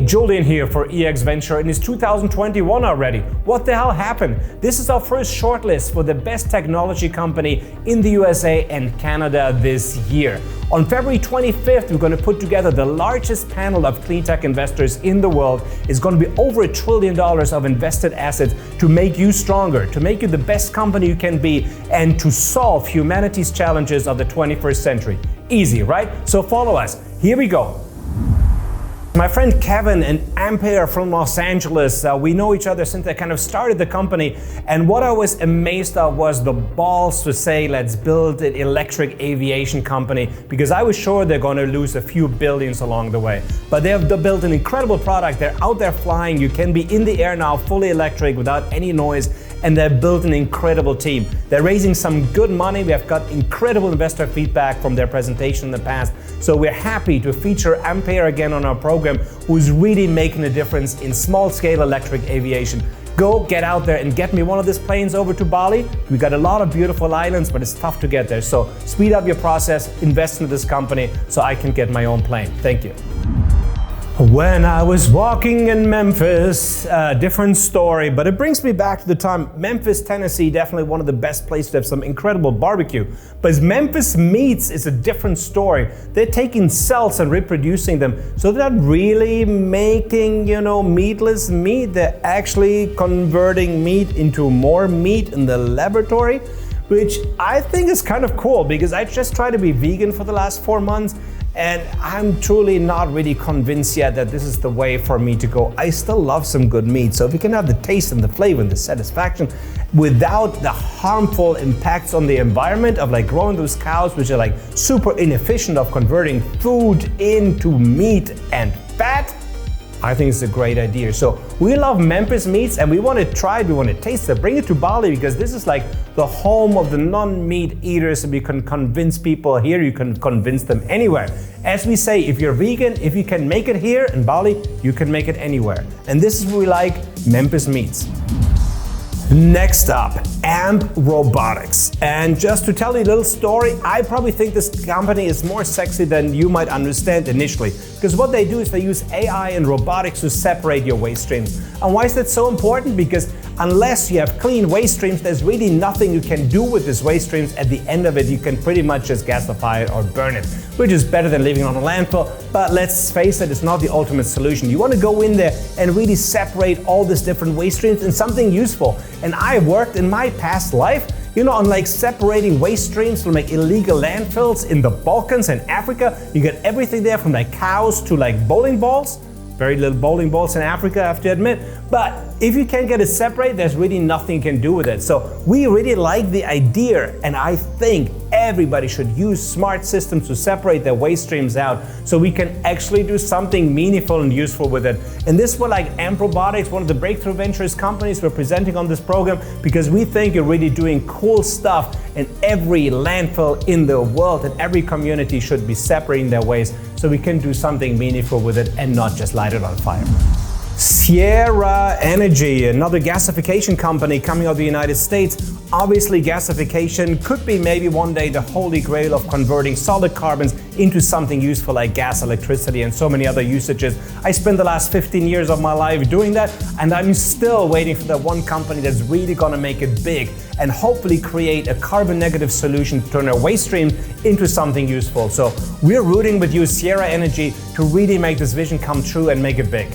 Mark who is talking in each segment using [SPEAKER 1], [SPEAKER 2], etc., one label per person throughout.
[SPEAKER 1] Julien here for EX Venture, and it's 2021 already. What the hell happened? This is our first shortlist for the best technology company in the USA and Canada this year. On February 25th, we're going to put together the largest panel of clean tech investors in the world. It's going to be over $1 trillion of invested assets to make you stronger, to make you the best company you can be, and to solve humanity's challenges of the 21st century. Easy, right? So follow us. Here we go. My friend Kevin and Ampaire from Los Angeles, we know each other since I kind of started the company, and what I was amazed at was the balls to say, let's build an electric aviation company, because I was sure they're going to lose a few billions along the way. But they've built an incredible product. They're out there flying. You can be in the air now, fully electric, without any noise, and they've built an incredible team. They're raising some good money. We have got incredible investor feedback from their presentation in the past. So we're happy to feature Ampaire again on our program, who's really making a difference in small-scale electric aviation. Go get out there and get me one of these planes over to Bali. We've got a lot of beautiful islands, but it's tough to get there. So speed up your process, invest in this company so I can get my own plane. Thank you. When I was walking in Memphis, different story, but it brings me back to the time. Memphis, Tennessee, definitely one of the best places to have some incredible barbecue. But Memphis Meats is a different story. They're taking cells and reproducing them. So they're not really making, meatless meat. They're actually converting meat into more meat in the laboratory, which I think is kind of cool, because I just tried to be vegan for the last 4 months. And I'm truly not really convinced yet that this is the way for me to go. I still love some good meat. So if you can have the taste and the flavor and the satisfaction without the harmful impacts on the environment of like growing those cows, which are like super inefficient of converting food into meat and fat, I think it's a great idea. So we love Memphis Meats and we want to try it, we want to taste it, bring it to Bali, because this is like the home of the non-meat eaters, and we can convince people here, you can convince them anywhere. As we say, if you're vegan, if you can make it here in Bali, you can make it anywhere. And this is what we like, Memphis Meats. Next up, Robotics. And just to tell you a little story, I probably think this company is more sexy than you might understand initially. Because what they do is they use AI and robotics to separate your waste streams. And why is that so important? Because unless you have clean waste streams, there's really nothing you can do with these waste streams. At the end of it, you can pretty much just gasify it or burn it, which is better than leaving it on a landfill. But let's face it, it's not the ultimate solution. You want to go in there and really separate all these different waste streams in something useful. And I worked in my past life, on like separating waste streams from like illegal landfills in the Balkans and Africa. You get everything there from like cows to like bowling balls. Very little bowling balls in Africa, I have to admit. But if you can't get it separate, there's really nothing you can do with it. So we really like the idea, and I think everybody should use smart systems to separate their waste streams out so we can actually do something meaningful and useful with it. And this is what like Robotics, one of the breakthrough ventures companies we're presenting on this program, because we think you're really doing cool stuff, and every landfill in the world and every community should be separating their waste so we can do something meaningful with it and not just light it on fire. Sierra Energy, another gasification company coming out of the United States. Obviously, gasification could be maybe one day the holy grail of converting solid carbons into something useful like gas, electricity, and so many other usages. I spent the last 15 years of my life doing that, and I'm still waiting for that one company that's really gonna make it big and hopefully create a carbon negative solution to turn our waste stream into something useful. So we're rooting with you, Sierra Energy, to really make this vision come true and make it big.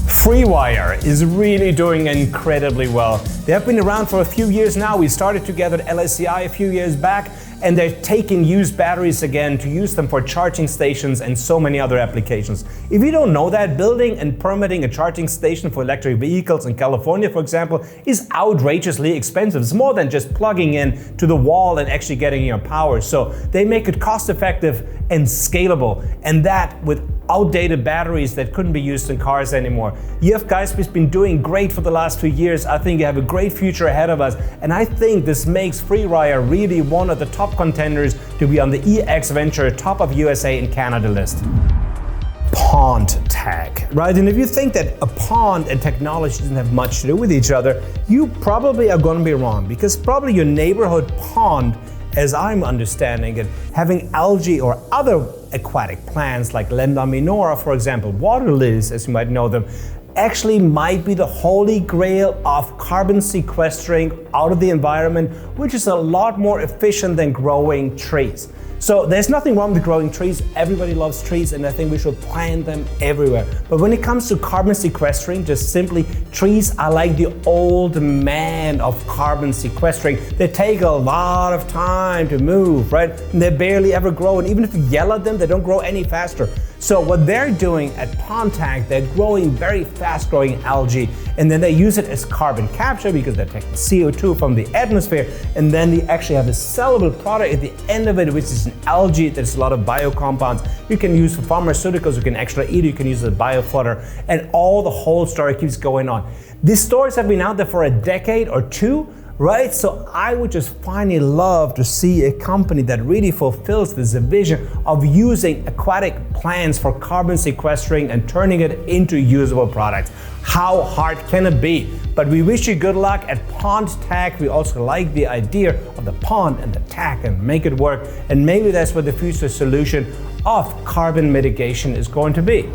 [SPEAKER 1] Freewire is really doing incredibly well. They have been around for a few years now. We started together at LSCI a few years back, and they're taking used batteries again to use them for charging stations and so many other applications. If you don't know that, building and permitting a charging station for electric vehicles in California, for example, is outrageously expensive. It's more than just plugging in to the wall and actually getting your power. So they make it cost effective and scalable, and that with outdated batteries that couldn't be used in cars anymore. You have guys who've been doing great for the last 2 years. I think you have a great future ahead of us, and I think this makes Freewire really one of the top contenders to be on the EX Venture top of USA and Canada list. Pondtech, right? And if you think that a pond and technology doesn't have much to do with each other, you probably are going to be wrong, because probably your neighborhood pond as I'm understanding it, having algae or other aquatic plants like Lenda minora, for example, water lilies, as you might know them, actually might be the holy grail of carbon sequestering out of the environment, which is a lot more efficient than growing trees. So there's nothing wrong with growing trees. Everybody loves trees, and I think we should plant them everywhere. But when it comes to carbon sequestering, just simply, trees are like the old man of carbon sequestering. They take a lot of time to move, right? And they barely ever grow, and even if you yell at them, they don't grow any faster. So what they're doing at Pondtech, they're growing very fast growing algae, and then they use it as carbon capture because they're taking CO2 from the atmosphere, and then they actually have a sellable product at the end of it, which is an algae. There's a lot of biocompounds you can use for pharmaceuticals, you can actually eat it, you can use it as biofodder, and all the whole story keeps going on. These stories have been out there for a decade or two, right? So I would just finally love to see a company that really fulfills this vision of using aquatic plants for carbon sequestering and turning it into usable products. How hard can it be? But we wish you good luck at Pondtech. We also like the idea of the pond and the tech and make it work. And maybe that's what the future solution of carbon mitigation is going to be.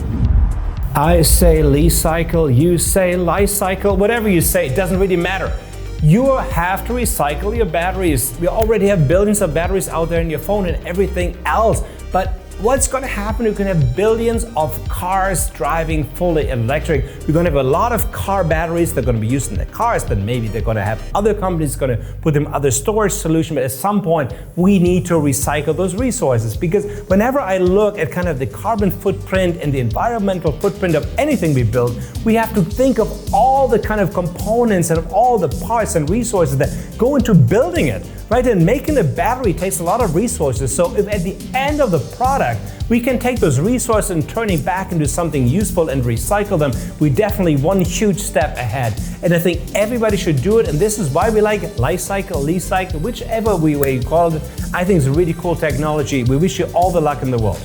[SPEAKER 1] I say lease cycle, you say life cycle, whatever you say, it doesn't really matter. You have to recycle your batteries. We already have billions of batteries out there in your phone and everything else. But what's going to happen? You're going to have billions of cars driving fully electric. You're going to have a lot of car batteries that are going to be used in the cars, but maybe they're going to have other companies going to put them other storage solution. But at some point, we need to recycle those resources, because whenever I look at kind of the carbon footprint and the environmental footprint of anything we build, we have to think of all the kind of components and of all the parts and resources that go into building it. Right, and making a battery takes a lot of resources. So if at the end of the product, we can take those resources and turn it back into something useful and recycle them, we're definitely one huge step ahead. And I think everybody should do it. And this is why we like life cycle, lease cycle, whichever way you call it. I think it's a really cool technology. We wish you all the luck in the world.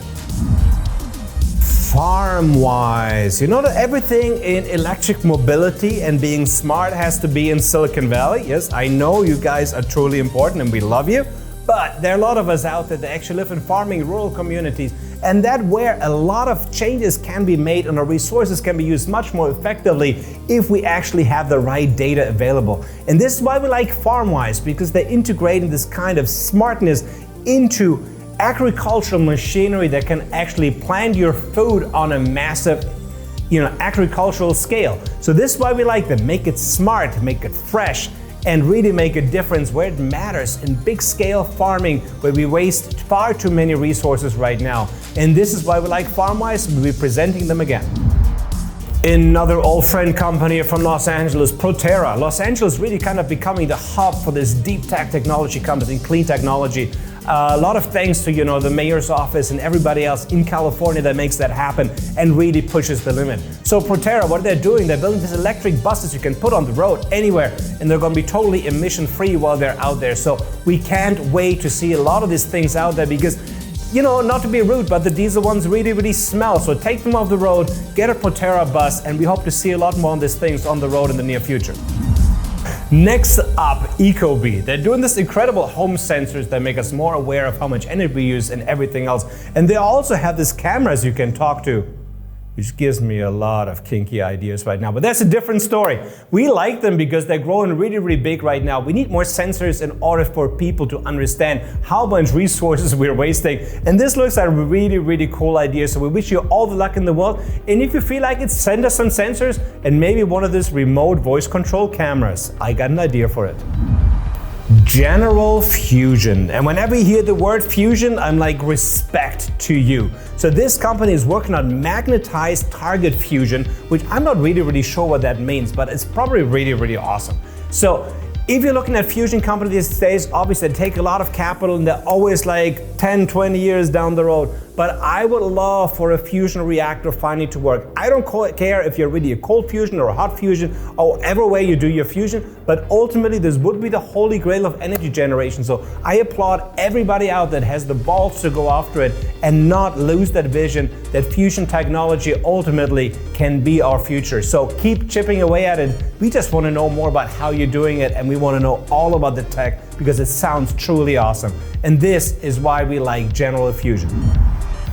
[SPEAKER 1] FarmWise. You know that everything in electric mobility and being smart has to be in Silicon Valley? Yes, I know you guys are truly important and we love you, but there are a lot of us out there that actually live in farming rural communities, and that where a lot of changes can be made and our resources can be used much more effectively if we actually have the right data available. And this is why we like FarmWise, because they're integrating this kind of smartness into agricultural machinery that can actually plant your food on a massive, agricultural scale. So this is why we like them. Make it smart, make it fresh, and really make a difference where it matters in big scale farming, where we waste far too many resources right now. And this is why we like FarmWise. We'll be presenting them again. Another old friend company from Los Angeles, Proterra. Los Angeles really kind of becoming the hub for this deep tech technology company, clean technology. A lot of thanks to the mayor's office and everybody else in California that makes that happen and really pushes the limit. So Proterra, what they're doing, they're building these electric buses you can put on the road anywhere, and they're going to be totally emission free while they're out there. So we can't wait to see a lot of these things out there, because not to be rude, but the diesel ones really, really smell. So take them off the road, get a Proterra bus, and we hope to see a lot more of these things on the road in the near future. Next up, Ecobee. They're doing this incredible home sensors that make us more aware of how much energy we use and everything else. And they also have these cameras you can talk to, which gives me a lot of kinky ideas right now. But that's a different story. We like them because they're growing really, really big right now. We need more sensors in order for people to understand how much resources we're wasting. And this looks like a really, really cool idea. So we wish you all the luck in the world. And if you feel like it, send us some sensors and maybe one of these remote voice control cameras. I got an idea for it. General fusion. And whenever you hear the word fusion, I'm like, respect to you. So this company is working on magnetized target fusion, which I'm not really sure what that means, but it's probably really awesome. So if you're looking at fusion companies these days, obviously they take a lot of capital and they're always like 10, 20 years down the road. But I would love for a fusion reactor finally to work. I don't care if you're really a cold fusion or a hot fusion or whatever way you do your fusion, but ultimately this would be the holy grail of energy generation. So I applaud everybody out that has the balls to go after it and not lose that vision that fusion technology ultimately can be our future. So keep chipping away at it. We just want to know more about how you're doing it, and we we want to know all about the tech because it sounds truly awesome. And this is why we like General Fusion.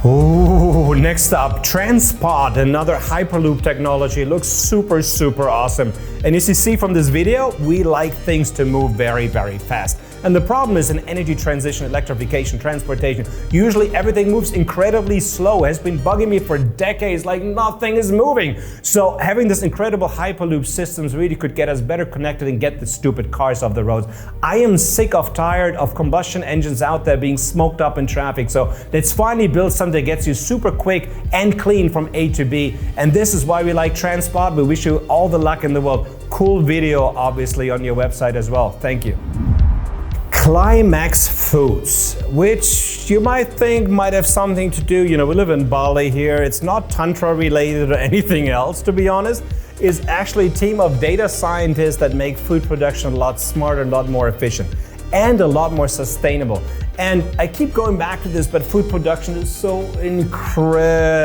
[SPEAKER 1] Ooh, next up, TransPod, another Hyperloop technology. It looks super awesome. And as you see from this video, we like things to move very fast. And the problem is in energy transition, electrification, transportation, usually everything moves incredibly slow. It has been bugging me for decades, like nothing is moving. So having this incredible Hyperloop systems really could get us better connected and get the stupid cars off the roads. I am tired of combustion engines out there being smoked up in traffic. So let's finally build something that gets you super quick and clean from A to B. And this is why we like TransPod. We wish you all the luck in the world. Cool video, obviously, on your website as well. Thank you. Climax Foods, which you might think might have something to do, we live in Bali here, it's not Tantra related or anything else, to be honest. Is actually a team of data scientists that make food production a lot smarter, a lot more efficient, and a lot more sustainable. And I keep going back to this, but food production is so incredibly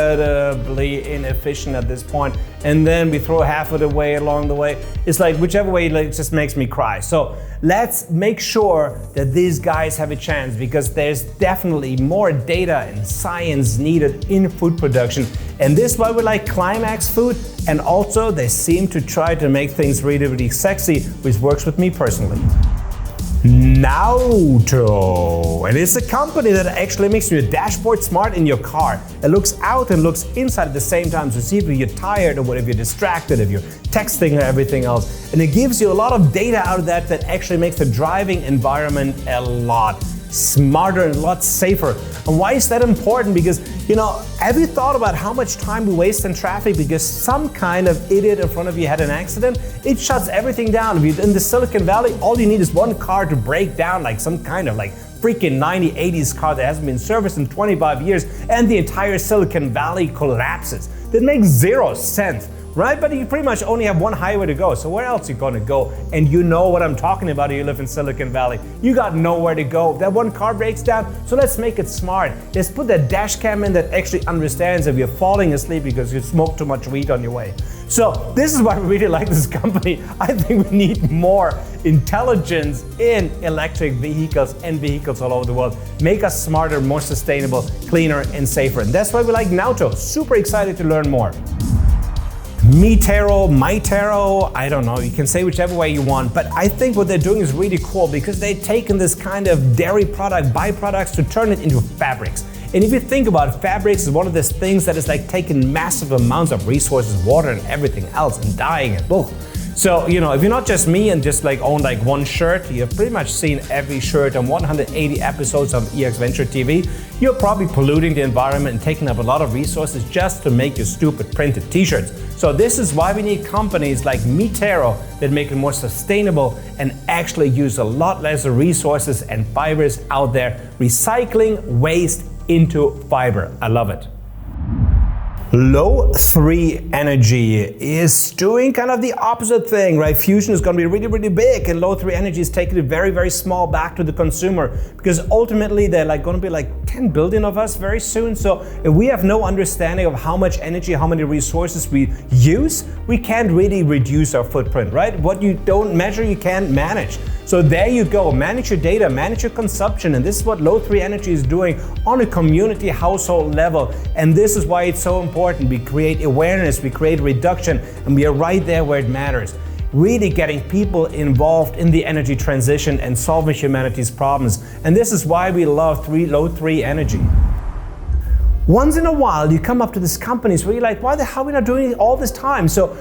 [SPEAKER 1] inefficient at this point. And then we throw half of it away along the way. It's like whichever way, it just makes me cry. So let's make sure that these guys have a chance, because there's definitely more data and science needed in food production. And this is why we like Climax Food. And also they seem to try to make things really sexy, which works with me personally. Nauto, and it's a company that actually makes your dashboard smart in your car. It looks out and looks inside at the same time, so see if you're tired or what, if you're distracted, if you're texting or everything else. And it gives you a lot of data out of that actually makes the driving environment a lot smarter and a lot safer. And why is that important? Because, have you thought about how much time we waste in traffic because some kind of idiot in front of you had an accident? It shuts everything down. If you're in the Silicon Valley, all you need is one car to break down, like some kind of freaking 80s car that hasn't been serviced in 25 years, and the entire Silicon Valley collapses. That makes zero sense. Right? But you pretty much only have one highway to go. So where else are you gonna go? And you know what I'm talking about if you live in Silicon Valley. You got nowhere to go. That one car breaks down, so let's make it smart. Let's put that dash cam in that actually understands if you're falling asleep because you smoked too much weed on your way. So this is why we really like this company. I think we need more intelligence in electric vehicles and vehicles all over the world. Make us smarter, more sustainable, cleaner, and safer. And that's why we like Nauto. Super excited to learn more. My terro, I don't know, you can say whichever way you want, but I think what they're doing is really cool because they've taken this kind of dairy product, byproducts, to turn it into fabrics. And if you think about it, fabrics is one of those things that is taking massive amounts of resources, water and everything else, and dyeing it. Boom. So, if you're not just me and just own one shirt, you've pretty much seen every shirt on 180 episodes of EX Venture TV. You're probably polluting the environment and taking up a lot of resources just to make your stupid printed t-shirts. So this is why we need companies like My terro that make it more sustainable and actually use a lot less resources and fibers out there, recycling waste into fiber. I love it. IO3 Energy is doing kind of the opposite thing, right? Fusion is going to be really big, and IO3 Energy is taking it very small back to the consumer, because ultimately they're going to be 10 billion of us very soon. So if we have no understanding of how much energy, how many resources we use, we can't really reduce our footprint, right? What you don't measure, you can't manage. So there you go, manage your data, manage your consumption, and this is what IO3 Energy is doing on a community household level. And this is why it's so important. We create awareness, we create reduction, and we are right there where it matters. Really getting people involved in the energy transition and solving humanity's problems. And this is why we love IO3 Energy. Once in a while, you come up to these companies where you're like, why the hell are we not doing it all this time? So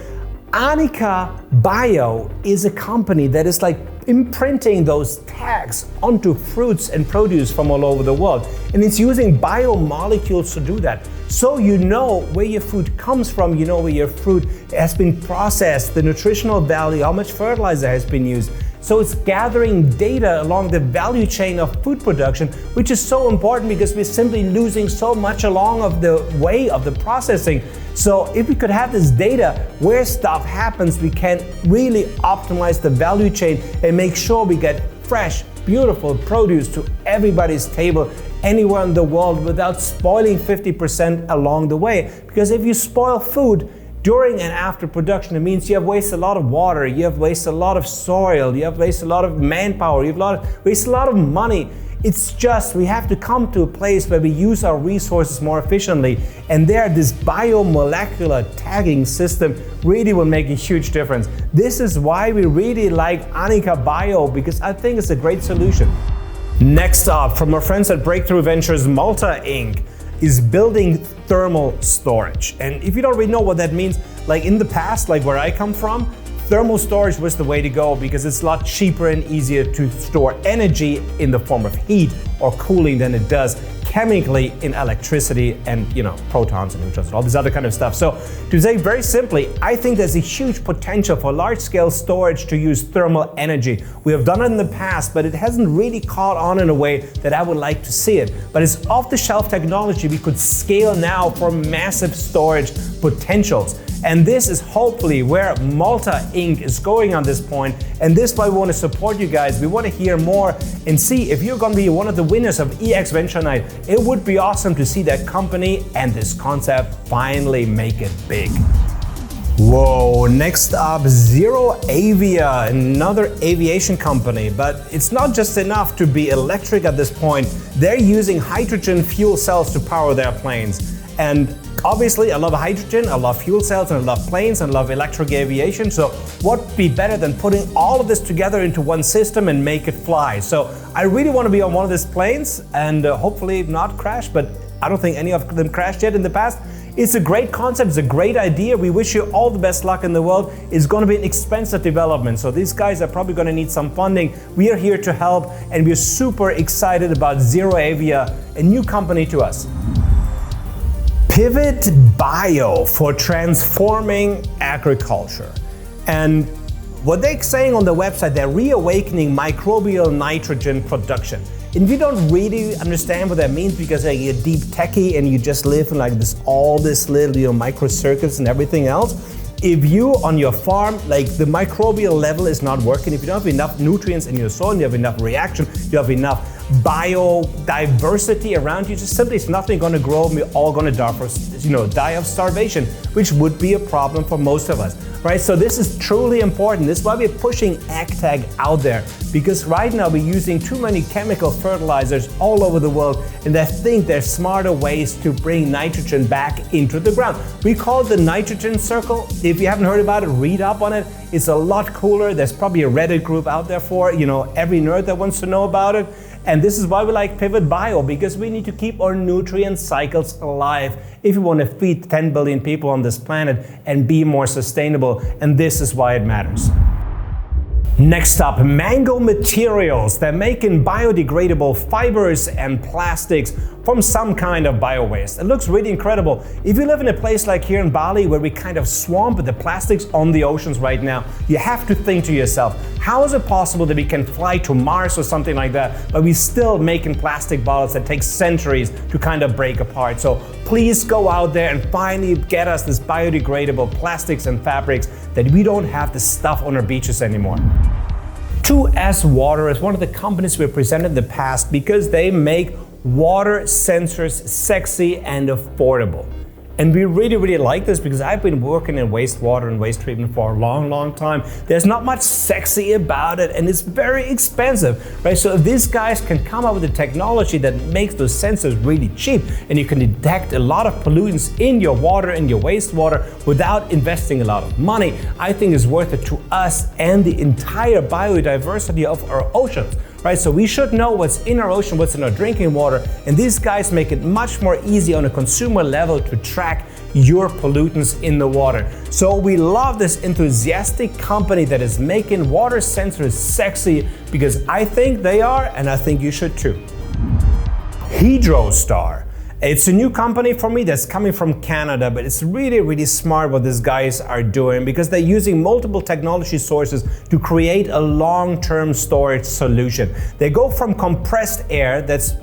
[SPEAKER 1] Aanika Bio is a company that is imprinting those tags onto fruits and produce from all over the world. And it's using biomolecules to do that. So you know where your food comes from, you know where your fruit has been processed, the nutritional value, how much fertilizer has been used. So it's gathering data along the value chain of food production, which is so important because we're simply losing so much along of the way of the processing. So if we could have this data where stuff happens, we can really optimize the value chain and make sure we get fresh, beautiful produce to everybody's table anywhere in the world without spoiling 50% along the way. Because if you spoil food, during and after production. It means you have wasted a lot of water, you have wasted a lot of soil, you have wasted a lot of manpower, you have wasted a lot of money. It's just, we have to come to a place where we use our resources more efficiently. And there, this biomolecular tagging system really will make a huge difference. This is why we really like Aanika Bio, because I think it's a great solution. Next up, from our friends at Breakthrough Ventures, Malta Inc. is building thermal storage. And if you don't really know what that means, like in the past, like where I come from, thermal storage was the way to go because it's a lot cheaper and easier to store energy in the form of heat or cooling than it does chemically in electricity and, protons and neutrons and all this other kind of stuff. So to say very simply, I think there's a huge potential for large-scale storage to use thermal energy. We have done it in the past, but it hasn't really caught on in a way that I would like to see it. But it's off-the-shelf technology we could scale now for massive storage potentials. And this is hopefully where Malta Inc. is going on this point. And this is why we want to support you guys. We want to hear more and see if you're going to be one of the winners of EX Venture Night. It would be awesome to see that company and this concept finally make it big. Whoa, next up, Avia, another aviation company. But it's not just enough to be electric at this point. They're using hydrogen fuel cells to power their planes. And obviously, I love hydrogen, I love fuel cells, and I love planes, and I love electric aviation. So what would be better than putting all of this together into one system and make it fly? So I really want to be on one of these planes and hopefully not crash, but I don't think any of them crashed yet in the past. It's a great concept, it's a great idea. We wish you all the best luck in the world. It's going to be an expensive development, so these guys are probably going to need some funding. We are here to help, and we're super excited about Avia, a new company to us. Pivot Bio for transforming agriculture. And what they're saying on the website, they're reawakening microbial nitrogen production. And if you don't really understand what that means because you're deep techie and you just live in like all this little microcircuits and everything else, if you on your farm, like the microbial level is not working, if you don't have enough nutrients in your soil, you have enough reaction, you have enough biodiversity around you, just simply it's nothing going to grow, and we're all going to die of starvation, which would be a problem for most of us, right? So this is truly important. This is why we're pushing AgTag out there, because right now we're using too many chemical fertilizers all over the world, and I think there's smarter ways to bring nitrogen back into the ground. We call it the nitrogen circle. If you haven't heard about it, read up on it. It's a lot cooler. There's probably a Reddit group out there for every nerd that wants to know about it. And this is why we like Pivot Bio, because we need to keep our nutrient cycles alive if we want to feed 10 billion people on this planet and be more sustainable. And this is why it matters. Next up, Mango Materials. They're making biodegradable fibers and plastics from some kind of bio-waste. It looks really incredible. If you live in a place like here in Bali where we kind of swamp the plastics on the oceans right now, you have to think to yourself, how is it possible that we can fly to Mars or something like that, but we're still making plastic bottles that take centuries to kind of break apart? So please go out there and finally get us this biodegradable plastics and fabrics that we don't have this stuff on our beaches anymore. 2S Water is one of the companies we presented in the past because they make water sensors sexy and affordable. And we really, really like this because I've been working in wastewater and waste treatment for a long, long time. There's not much sexy about it, and it's very expensive, right? So if these guys can come up with a technology that makes those sensors really cheap, and you can detect a lot of pollutants in your water and your wastewater without investing a lot of money, I think it's worth it to us and the entire biodiversity of our oceans. Right, so we should know what's in our ocean, what's in our drinking water, and these guys make it much more easy on a consumer level to track your pollutants in the water. So we love this enthusiastic company that is making water sensors sexy, because I think they are, and I think you should too. Hydrostor. It's a new company for me that's coming from Canada, but it's really, really smart what these guys are doing, because they're using multiple technology sources to create a long-term storage solution. They go from compressed air that's,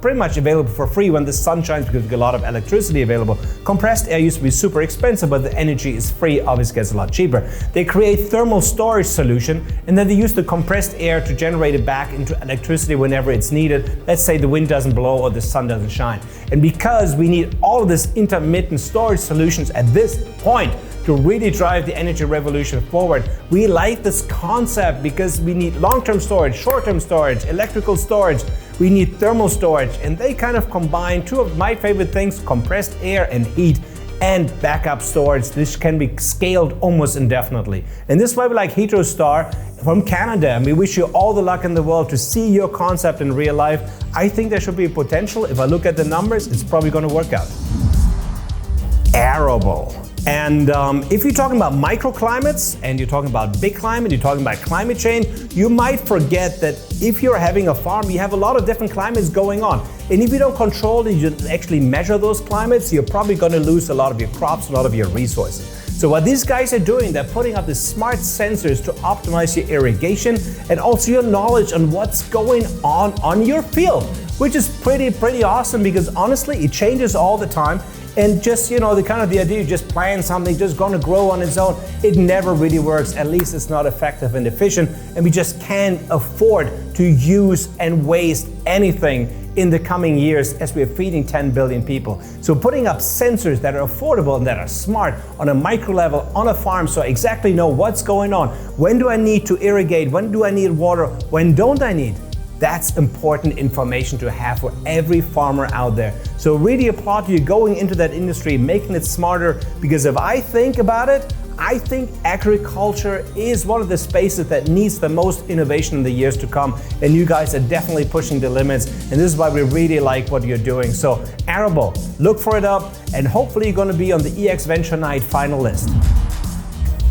[SPEAKER 1] pretty much available for free when the sun shines because we get a lot of electricity available. Compressed air used to be super expensive, but the energy is free, obviously gets a lot cheaper. They create thermal storage solution, and then they use the compressed air to generate it back into electricity whenever it's needed. Let's say the wind doesn't blow or the sun doesn't shine. And because we need all of these intermittent storage solutions at this point, to really drive the energy revolution forward. We like this concept because we need long-term storage, short-term storage, electrical storage, we need thermal storage, and they kind of combine two of my favorite things, compressed air and heat, and backup storage. This can be scaled almost indefinitely. And this is why we like Hydrostor from Canada. And we wish you all the luck in the world to see your concept in real life. I think there should be a potential. If I look at the numbers, it's probably going to work out. Arable. And if you're talking about microclimates and you're talking about big climate, you're talking about climate change, you might forget that if you're having a farm, you have a lot of different climates going on. And if you don't control it, you actually measure those climates, you're probably going to lose a lot of your crops, a lot of your resources. So what these guys are doing, they're putting up the smart sensors to optimize your irrigation and also your knowledge on what's going on your field, which is pretty awesome because honestly, it changes all the time. And just, the idea you just plant something, just gonna grow on its own, it never really works. At least it's not effective and efficient. And we just can't afford to use and waste anything in the coming years as we're feeding 10 billion people. So putting up sensors that are affordable and that are smart on a micro level on a farm so I exactly know what's going on. When do I need to irrigate? When do I need water? When don't I need? That's important information to have for every farmer out there. So really applaud you going into that industry, making it smarter, because if I think about it, I think agriculture is one of the spaces that needs the most innovation in the years to come. And you guys are definitely pushing the limits. And this is why we really like what you're doing. So Arable, look for it up, and hopefully you're going to be on the EX Venture Night finalist.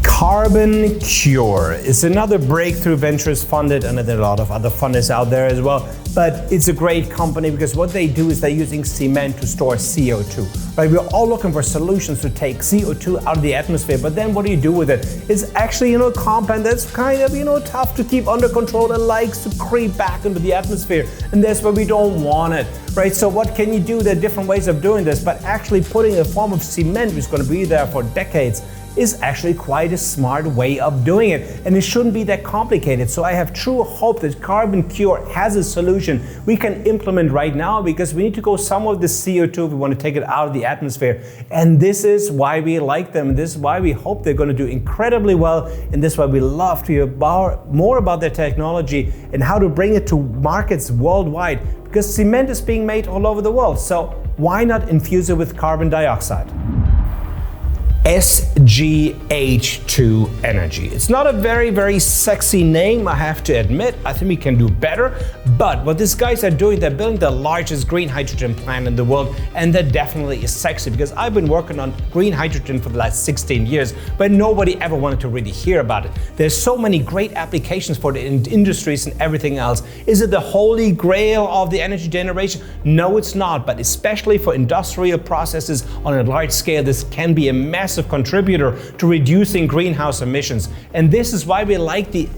[SPEAKER 1] Carbon Cure is another breakthrough ventures funded, and there are a lot of other funders out there as well, but it's a great company because what they do is they're using cement to store CO2. Right? We're all looking for solutions to take CO2 out of the atmosphere, but then what do you do with it? It's actually, a compound that's kind of, tough to keep under control and likes to creep back into the atmosphere, and that's where we don't want it. Right? So what can you do? There are different ways of doing this, but actually putting a form of cement which is going to be there for decades is actually quite a smart way of doing it, and it shouldn't be that complicated. So I have true hope that Carbon Cure has a solution we can implement right now, because we need to go some of the CO2 if we want to take it out of the atmosphere. And this is why we like them. This is why we hope they're going to do incredibly well, and this is why we love to hear more about their technology and how to bring it to markets worldwide, because cement is being made all over the world. So why not infuse it with carbon dioxide? SGH2 Energy. It's not a very sexy name, I have to admit. I think we can do better. But what these guys are doing, they're building the largest green hydrogen plant in the world, and that definitely is sexy because I've been working on green hydrogen for the last 16 years, but nobody ever wanted to really hear about it. There's so many great applications for the industries and everything else. Is it the holy grail of the energy generation? No, it's not, but especially for industrial processes on a large scale, this can be a massive contributor to reducing greenhouse emissions. And this is why we like the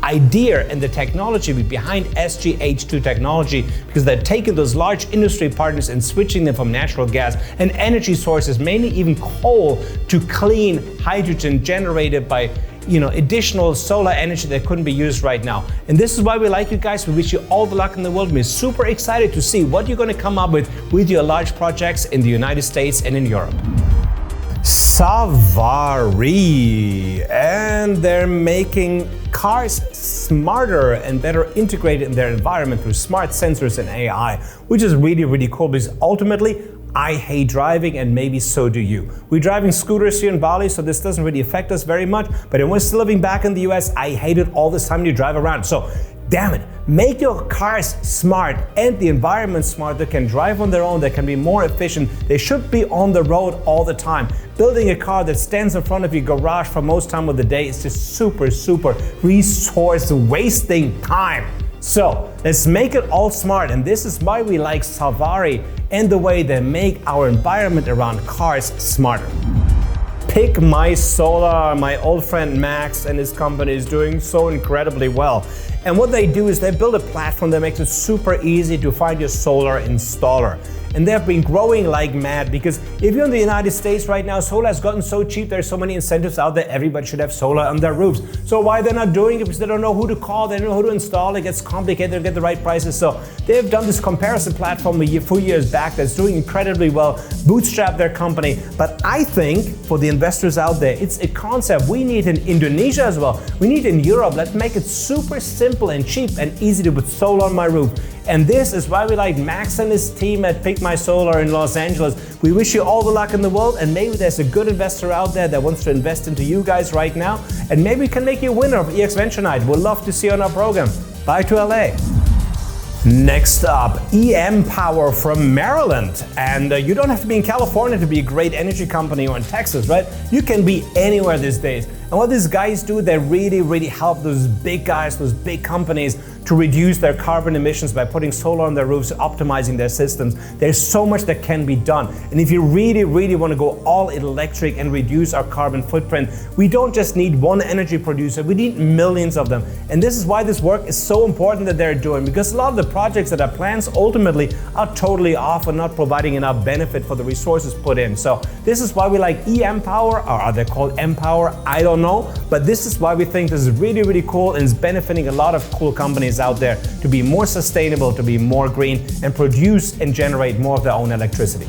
[SPEAKER 1] idea and the technology behind SGH2 technology, because they're taking those large industry partners and switching them from natural gas and energy sources, mainly even coal, to clean hydrogen generated by additional solar energy that couldn't be used right now. And this is why we like you guys. We wish you all the luck in the world. We're super excited to see what you're going to come up with your large projects in the United States and in Europe. Savari, and they're making cars smarter and better integrated in their environment through smart sensors and AI, which is really cool, because ultimately I hate driving, and maybe so do you. We're driving scooters here in Bali, so this doesn't really affect us very much, but when we're still living back in the US, I hate it all this time you drive around. So damn it, make your cars smart and the environment smart. They can drive on their own, they can be more efficient, they should be on the road all the time. Building a car that stands in front of your garage for most time of the day is just super resource wasting time. So let's make it all smart, and this is why we like Savari and the way they make our environment around cars smarter. Pick My Solar, my old friend Max and his company is doing so incredibly well. And what they do is they build a platform that makes it super easy to find your solar installer. and they've been growing like mad, because if you're in the United States right now, solar has gotten so cheap, there's so many incentives out there, everybody should have solar on their roofs. So why they're not doing it? Because they don't know who to call, they don't know who to install, it gets complicated to get the right prices. So they've done this comparison platform a few years back that's doing incredibly well, bootstrap their company. But I think for the investors out there, it's a concept we need in Indonesia as well. We need in Europe. Let's make it super simple and cheap and easy to put solar on my roof. And this is why we like Max and his team at Pick My Solar in Los Angeles. We wish you all the luck in the world, and maybe there's a good investor out there that wants to invest into you guys right now, and maybe we can make you a winner of EX Venture Night. We'd love to see you on our program. Bye to LA. Next up, EM Power from Maryland. And you don't have to be in California to be a great energy company, or in Texas, right? You can be anywhere these days. And what these guys do, they really help those big guys, those big companies to reduce their carbon emissions by putting solar on their roofs, optimizing their systems. There's so much that can be done. And if you really want to go all electric and reduce our carbon footprint, we don't just need one energy producer, we need millions of them. And this is why this work is so important that they're doing, because a lot of the projects that are plans ultimately are totally off and not providing enough benefit for the resources put in. So this is why we like EM Power, or are they called Empower? I don't know, but this is why we think this is really cool and is benefiting a lot of cool companies out there to be more sustainable, to be more green, and produce and generate more of their own electricity.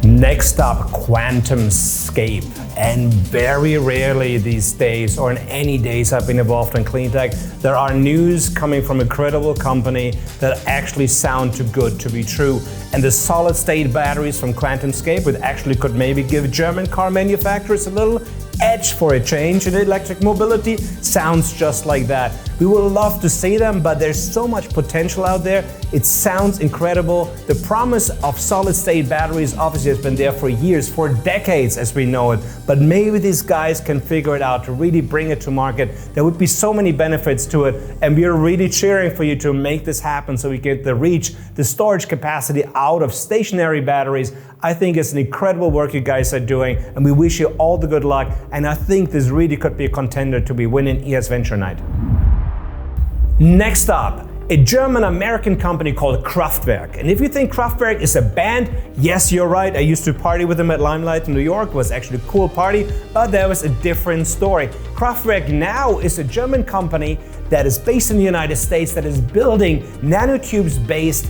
[SPEAKER 1] Next up, Quantum Scape. And very rarely these days, or in any days I've been involved in clean tech, there are news coming from a credible company that actually sound too good to be true. And the solid state batteries from Quantum Scape, which actually could maybe give German car manufacturers a little edge for a change in electric mobility, sounds just like that. We would love to see them, but there's so much potential out there. It sounds incredible. The promise of solid state batteries obviously has been there for years, for decades as we know it, but maybe these guys can figure it out to really bring it to market. There would be so many benefits to it, and we are really cheering for you to make this happen so we get the reach, the storage capacity out of stationary batteries. I think it's an incredible work you guys are doing, and we wish you all the good luck, and I think this really could be a contender to be winning ES Venture Night. Next up, a German-American company called Kraftwerk. And if you think Kraftwerk is a band, yes, you're right. I used to party with them at Limelight in New York. It was actually a cool party, but there was a different story. Kraftwerk now is a German company that is based in the United States that is building nanotubes-based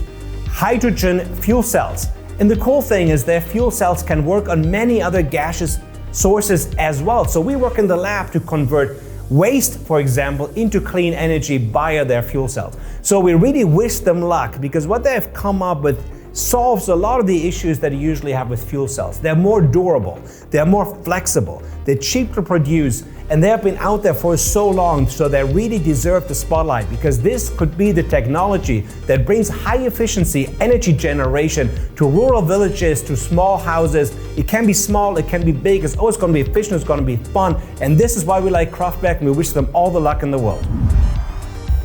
[SPEAKER 1] hydrogen fuel cells. And the cool thing is their fuel cells can work on many other gaseous sources as well. So we work in the lab to convert waste, for example, into clean energy via their fuel cells. So we really wish them luck, because what they have come up with solves a lot of the issues that you usually have with fuel cells. They're more durable, they're more flexible, they're cheap to produce, and they have been out there for so long, so they really deserve the spotlight, because this could be the technology that brings high efficiency energy generation to rural villages, to small houses. It can be small, it can be big, it's always going to be efficient, it's going to be fun, and this is why we like Kraftwerk, and we wish them all the luck in the world.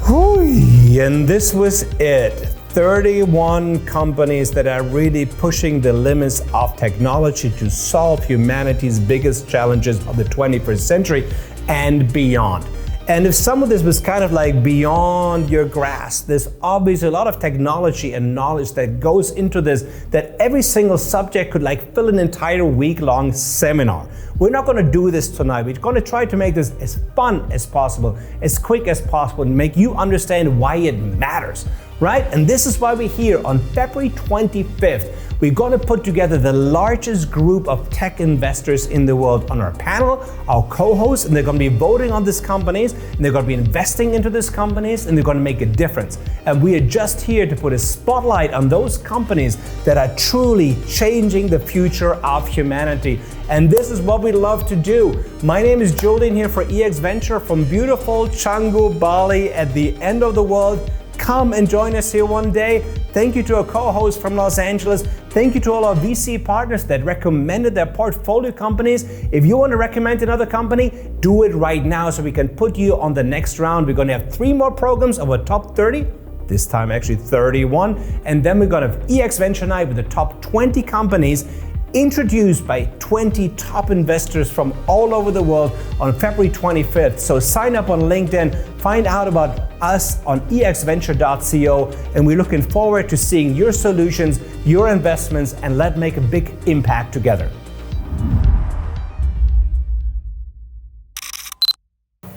[SPEAKER 1] And this was it. 31 companies that are really pushing the limits of technology to solve humanity's biggest challenges of the 21st century and beyond. And if some of this was kind of like beyond your grasp, there's obviously a lot of technology and knowledge that goes into this, that every single subject could like fill an entire week-long seminar. We're not going to do this tonight. We're going to try to make this as fun as possible, as quick as possible, and make you understand why it matters, right? And this is why we're here on February 25th. We're going to put together the largest group of tech investors in the world on our panel, our co-hosts, and they're going to be voting on these companies, and they're going to be investing into these companies, and they're going to make a difference. And we are just here to put a spotlight on those companies that are truly changing the future of humanity. And this is what we love to do. My name is Julien here for EX Venture from beautiful Canggu, Bali, at the end of the world. Come and join us here one day. Thank you to our co-host from Los Angeles. Thank you to all our VC partners that recommended their portfolio companies. If you want to recommend another company, do it right now so we can put you on the next round. We're going to have 3 more programs of our top 30. This time actually 31. And then we're going to have EX Venture Night with the top 20 companies introduced by 20 top investors from all over the world on February 25th. So sign up on LinkedIn, find out about us on exventure.co, and we're looking forward to seeing your solutions, your investments, and let's make a big impact together.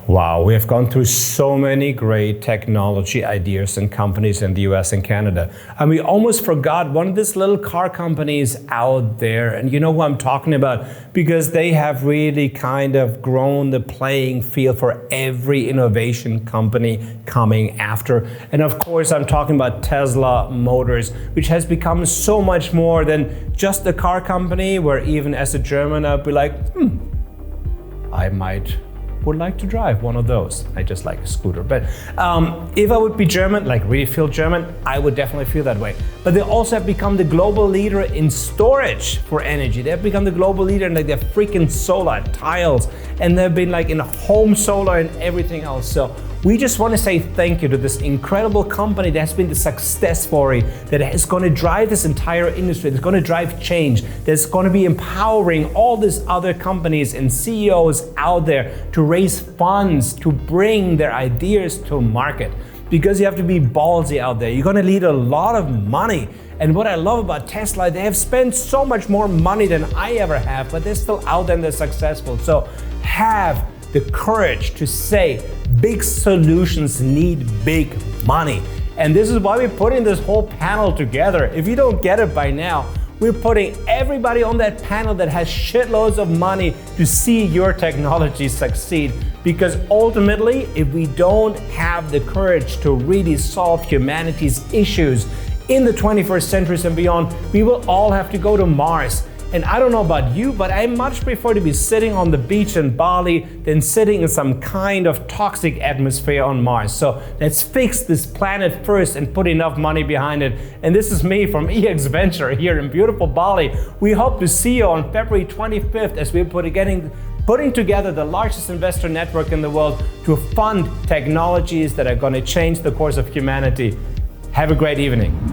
[SPEAKER 1] Wow, we have gone through so many great technology ideas and companies in the US and Canada. And we almost forgot one of these little car companies out there. And you know who I'm talking about? Because they have really kind of grown the playing field for every innovation company coming after. And of course, I'm talking about Tesla Motors, which has become so much more than just a car company, where even as a German, I'd be like, I would like to drive one of those. I just like a scooter. But if I would be German, like really feel German, I would definitely feel that way. But they also have become the global leader in storage for energy. They've become the global leader in like their freaking solar tiles, and they've been like in home solar and everything else. So we just want to say thank you to this incredible company that has been the success story, that is going to drive this entire industry, that's going to drive change, that's going to be empowering all these other companies and CEOs out there to raise funds to bring their ideas to market. Because you have to be ballsy out there. You're going to need a lot of money. And what I love about Tesla, they have spent so much more money than I ever have, but they're still out there and they're successful. So have the courage to say big solutions need big money. And this is why we're putting this whole panel together. If you don't get it by now, we're putting everybody on that panel that has shitloads of money to see your technology succeed. Because ultimately, if we don't have the courage to really solve humanity's issues in the 21st century and beyond, we will all have to go to Mars. And I don't know about you, but I much prefer to be sitting on the beach in Bali than sitting in some kind of toxic atmosphere on Mars. So let's fix this planet first and put enough money behind it. And this is me from EX Venture here in beautiful Bali. We hope to see you on February 25th as we're putting together the largest investor network in the world to fund technologies that are going to change the course of humanity. Have a great evening.